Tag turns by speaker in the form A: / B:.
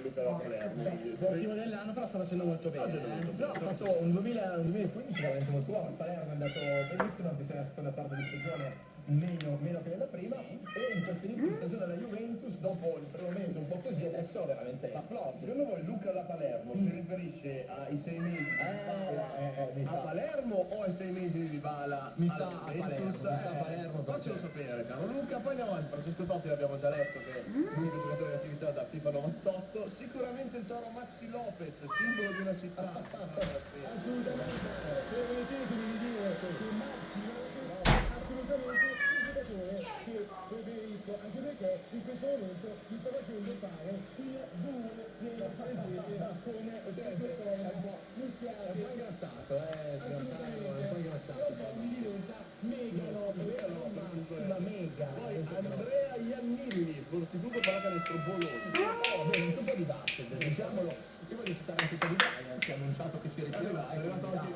A: Luca da Palermo.
B: Sportivo dell'anno, però sta facendo molto bene.
C: Però ha fatto un 2015 veramente molto buono. Il Palermo è andato benissimo, anche se nella seconda parte di stagione meno che nella prima. E in questo inizio di stagione la Juventus, dopo il primo mese un po' così, adesso veramente esplode.
A: Secondo voi Luca da Palermo si riferisce ai 6 mesi di Dybala a Palermo o ai 6 mesi di Dybala
C: Mi sa
A: alla
C: a Palermo,
A: Juventus?
C: mi sa a Palermo,
A: Faccelo sapere, caro Luca. Poi andiamo avanti. Francesco Totti l'abbiamo già letto, che è l'unico giocatore in attività da FIFA 98. Sicuramente il toro Maxi Lopez, simbolo di una città.
C: Assolutamente, se volete che vi dire che Maxi Lopez è assolutamente il giocatore che preferisco, anche perché in questo momento mi sto facendo fare il buon nella presente come un po' muschiato, un po' ingrassato, un po' ingrassato, però mi diventa mega Lopez, massima mega.
A: Poi Andrea Iannini, fortitudo pallacanestro Bologna.
C: Bene, un po' di basket, diciamolo. Io voglio citare anche Tony Bryant che ha annunciato che si ritirerà.
A: È arrivato anche